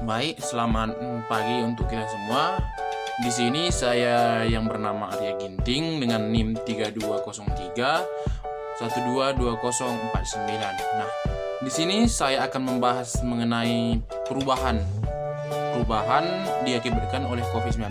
Baik, selamat pagi untuk kita semua. Di sini saya yang bernama Arya Ginting dengan NIM 3203 122049. Nah, di sini saya akan membahas mengenai perubahan diakibatkan oleh COVID-19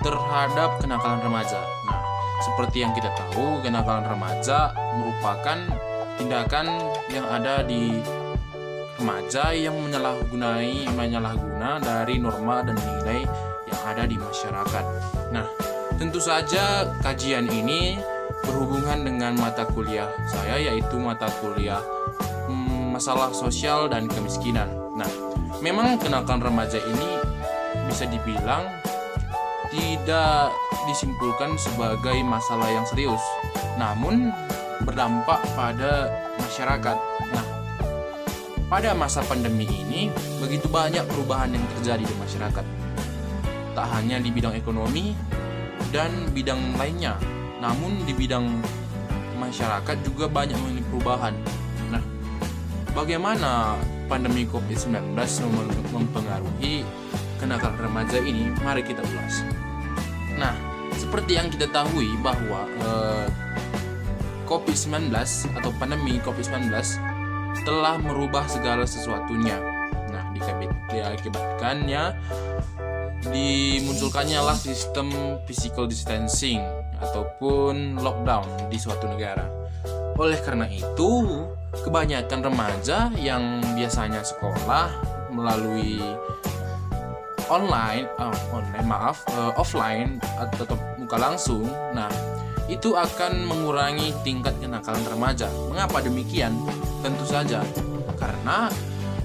terhadap kenakalan remaja. Nah, seperti yang kita tahu, kenakalan remaja merupakan tindakan yang ada di remaja yang menyalahguna dari norma dan nilai yang ada di masyarakat. Nah, tentu saja kajian ini berhubungan dengan mata kuliah saya, yaitu mata kuliah masalah sosial dan kemiskinan. Nah, memang kenakalan remaja ini bisa dibilang tidak disimpulkan sebagai masalah yang serius, namun berdampak pada masyarakat. Nah, pada masa pandemi ini, begitu banyak perubahan yang terjadi di masyarakat. Tak hanya di bidang ekonomi dan bidang lainnya, namun di bidang masyarakat juga banyak mengalami perubahan. Nah, bagaimana pandemi COVID-19 mempengaruhi kenakalan remaja ini? Mari kita ulas. Nah, seperti yang kita tahu bahwa COVID-19 atau pandemi COVID-19 telah merubah segala sesuatunya. Nah, diakibatkannya dimunculkannya lah sistem physical distancing ataupun lockdown di suatu negara. Oleh karena itu, kebanyakan remaja yang biasanya sekolah melalui offline atau muka langsung, nah itu akan mengurangi tingkat kenakalan remaja. Mengapa demikian? Tentu saja karena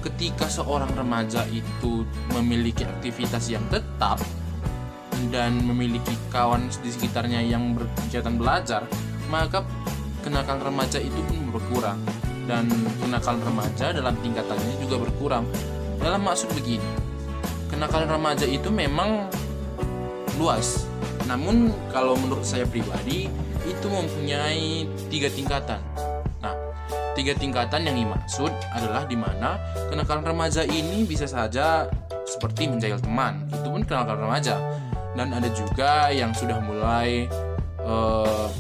ketika seorang remaja itu memiliki aktivitas yang tetap dan memiliki kawan di sekitarnya yang berkegiatan belajar, maka kenakalan remaja itu pun berkurang, dan kenakalan remaja dalam tingkatannya juga berkurang. Dalam maksud begini, kenakalan remaja itu memang luas, namun kalau menurut saya pribadi itu mempunyai 3 tingkatan. Nah, 3 tingkatan yang dimaksud adalah di mana kenakalan remaja ini bisa saja seperti menjahil teman, itu pun kenakalan remaja. Dan ada juga yang sudah mulai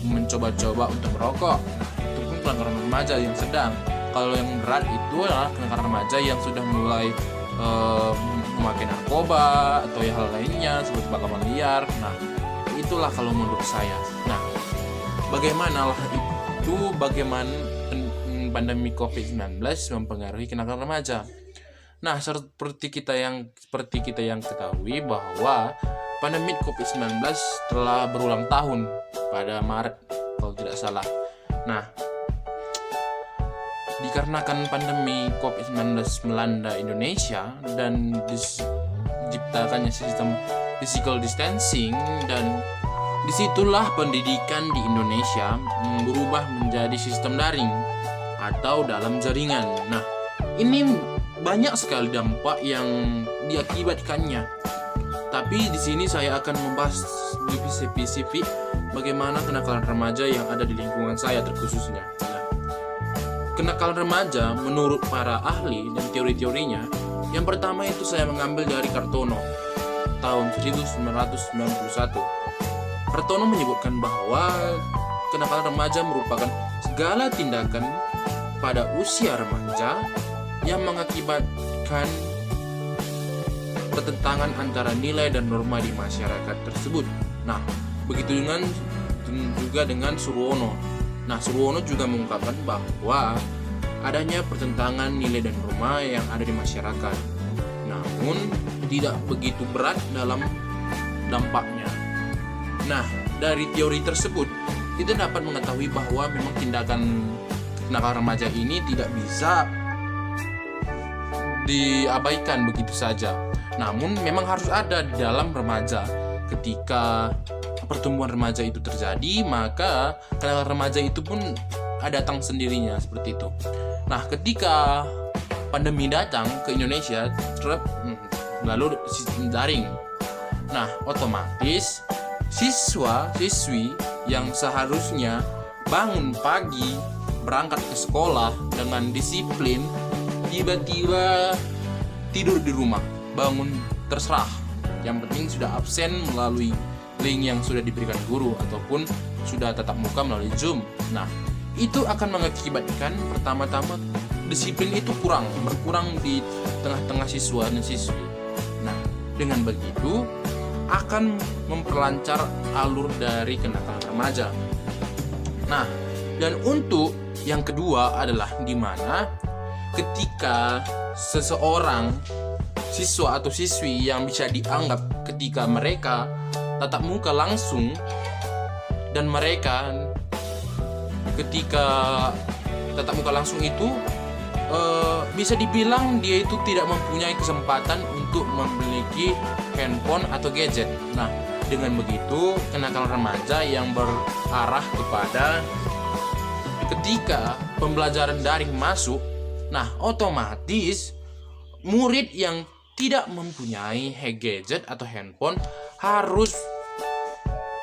mencoba-coba untuk merokok, itu pun kenakalan remaja yang sedang. Kalau yang berat itu adalah kenakalan remaja yang sudah mulai memakai narkoba atau hal lainnya seperti bakalan liar. Nah, itulah kalau menurut saya. Nah, bagaimana pandemi COVID-19 mempengaruhi kenakalan remaja? Nah, seperti kita yang ketahui bahwa pandemi COVID-19 telah berulang tahun pada Maret kalau tidak salah. Nah, dikarenakan pandemi COVID-19 melanda Indonesia dan diciptakannya sistem physical distancing, dan disitulah pendidikan di Indonesia berubah menjadi sistem daring atau dalam jaringan. Nah, ini banyak sekali dampak yang diakibatkannya. Tapi di sini saya akan membahas lebih spesifik bagaimana kenakalan remaja yang ada di lingkungan saya terkhususnya. Nah, kenakalan remaja menurut para ahli dan teori-teorinya, yang pertama itu saya mengambil dari Kartono tahun 1991. Kartono menyebutkan bahwa kenakalan remaja merupakan segala tindakan pada usia remaja yang mengakibatkan pertentangan antara nilai dan norma di masyarakat tersebut. Nah, begitu juga dengan Surwono. Nah, Surwono juga mengungkapkan bahwa adanya pertentangan nilai dan norma yang ada di masyarakat, namun tidak begitu berat dalam dampaknya. Nah, dari teori tersebut kita dapat mengetahui bahwa memang tindakan kenakalan remaja ini tidak bisa diabaikan begitu saja. Namun memang harus ada di dalam remaja. Ketika pertumbuhan remaja itu terjadi, maka kenakalan remaja itu pun datang sendirinya seperti itu. Nah, ketika pandemi datang ke Indonesia, lalu sistem daring. Nah, otomatis siswa-siswi yang seharusnya bangun pagi, berangkat ke sekolah dengan disiplin, tiba-tiba tidur di rumah. bangun, terserah. Yang penting sudah absen melalui link yang sudah diberikan guru ataupun sudah tatap muka melalui Zoom. Nah, itu akan mengakibatkan pertama-tama disiplin itu berkurang di tengah-tengah siswa dan siswi. Nah, dengan begitu akan memperlancar alur dari kenakalan remaja. Nah, dan untuk yang kedua adalah di mana ketika seseorang siswa atau siswi yang bisa dianggap ketika mereka tatap muka langsung dan mereka ketika tatap muka langsung itu bisa dibilang dia itu tidak mempunyai kesempatan untuk memiliki handphone atau gadget. Nah, dengan begitu kenakalan remaja yang berarah kepada ketika pembelajaran daring masuk, nah otomatis murid yang tidak mempunyai gadget atau handphone harus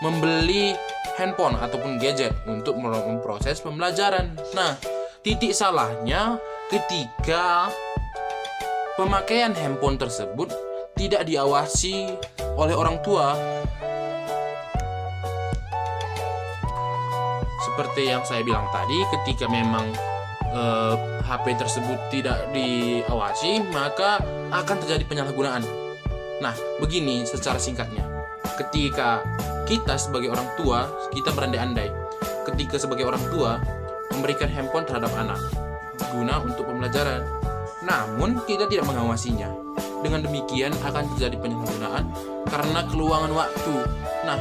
membeli handphone ataupun gadget untuk memproses pembelajaran. Nah, titik salahnya ketika pemakaian handphone tersebut tidak diawasi oleh orang tua. Seperti yang saya bilang tadi, ketika memang HP tersebut tidak diawasi, maka akan terjadi penyalahgunaan. Nah, begini secara singkatnya. Ketika kita sebagai orang tua, kita berandai-andai, ketika sebagai orang tua memberikan handphone terhadap anak guna untuk pembelajaran, namun kita tidak mengawasinya. Dengan demikian akan terjadi penyalahgunaan karena keluangan waktu. Nah,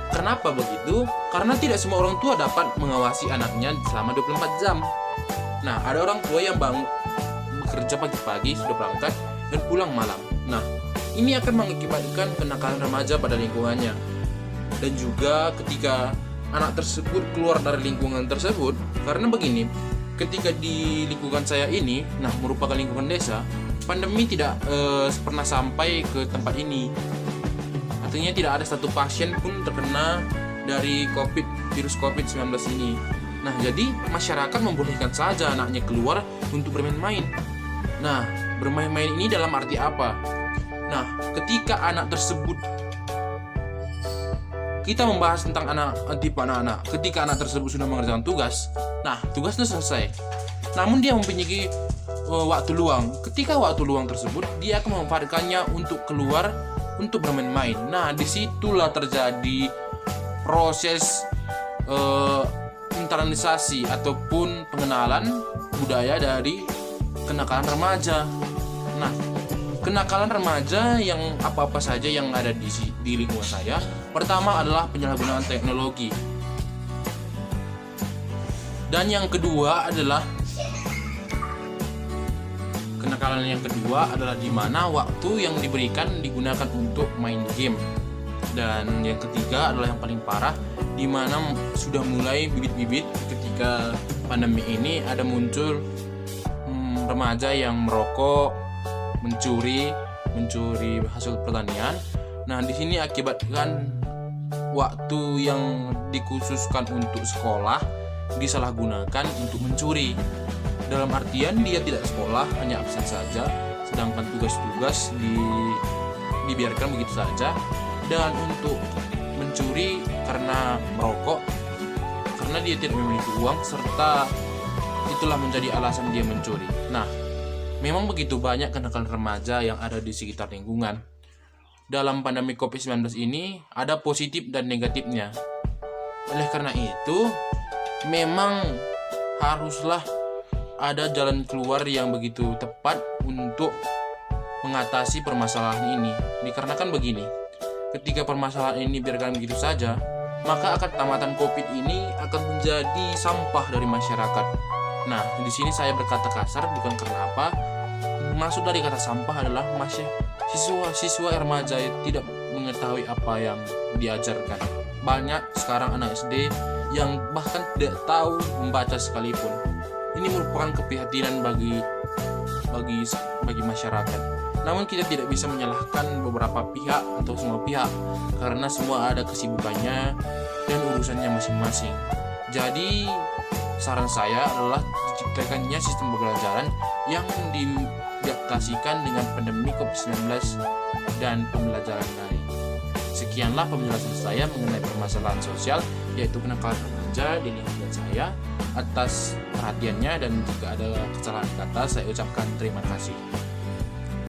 kenapa begitu? Karena tidak semua orang tua dapat mengawasi anaknya selama 24 jam. Nah, ada orang tua yang bekerja pagi-pagi, sudah berangkat, dan pulang malam. Nah, ini akan mengakibatkan kenakalan remaja pada lingkungannya. Dan juga ketika anak tersebut keluar dari lingkungan tersebut, karena begini, ketika di lingkungan saya ini, nah merupakan lingkungan desa, pandemi tidak pernah sampai ke tempat ini. Artinya tidak ada satu pasien pun terkena dari virus COVID-19 ini. Nah, jadi masyarakat membolehkan saja anaknya keluar untuk bermain-main. Nah, bermain-main ini dalam arti apa? Nah, ketika anak tersebut, kita membahas tentang tipe anak-anak. Ketika anak tersebut sudah mengerjakan tugas, nah tugasnya selesai. Namun dia mempunyai waktu luang. Ketika waktu luang tersebut, dia akan memanfaatkannya untuk keluar untuk bermain-main. Nah, disitulah terjadi proses internalisasi ataupun pengenalan budaya dari kenakalan remaja. Nah, kenakalan remaja yang apa-apa saja yang ada di lingkungan saya, pertama adalah penyalahgunaan teknologi. Dan yang kedua adalah kenakalan yang kedua adalah di mana waktu yang diberikan digunakan untuk main game. Dan yang ketiga adalah yang paling parah, di mana sudah mulai bibit-bibit ketika pandemi ini ada muncul remaja yang merokok, mencuri hasil pertanian. Nah, di sini akibatkan waktu yang dikhususkan untuk sekolah disalahgunakan untuk mencuri. Dalam artian dia tidak sekolah, hanya absen saja, sedangkan tugas-tugas dibiarkan begitu saja. Dan untuk mencuri karena merokok, karena dia tidak memiliki uang, serta itulah menjadi alasan dia mencuri. Nah, memang begitu banyak kenakalan remaja yang ada di sekitar lingkungan. Dalam pandemi COVID-19 ini ada positif dan negatifnya. Oleh karena itu, memang haruslah ada jalan keluar yang begitu tepat untuk mengatasi permasalahan ini. Dikarenakan begini, ketika permasalahan ini biarkan begitu saja, maka akan tamatan COVID ini akan menjadi sampah dari masyarakat. Nah, di sini saya berkata kasar bukan karena apa. Maksud dari kata sampah adalah siswa remaja tidak mengetahui apa yang diajarkan. Banyak sekarang anak SD yang bahkan tidak tahu membaca sekalipun. Ini merupakan keprihatinan bagi masyarakat. Namun kita tidak bisa menyalahkan beberapa pihak atau semua pihak, karena semua ada kesibukannya dan urusannya masing-masing. Jadi saran saya adalah diterapkannya sistem pembelajaran yang diadaptasikan dengan pandemi COVID-19 dan pembelajaran daring. Sekianlah penjelasan saya mengenai permasalahan sosial yaitu kenakalan remaja di lingkungan saya. Atas perhatiannya dan jika ada kesalahan kata saya ucapkan terima kasih.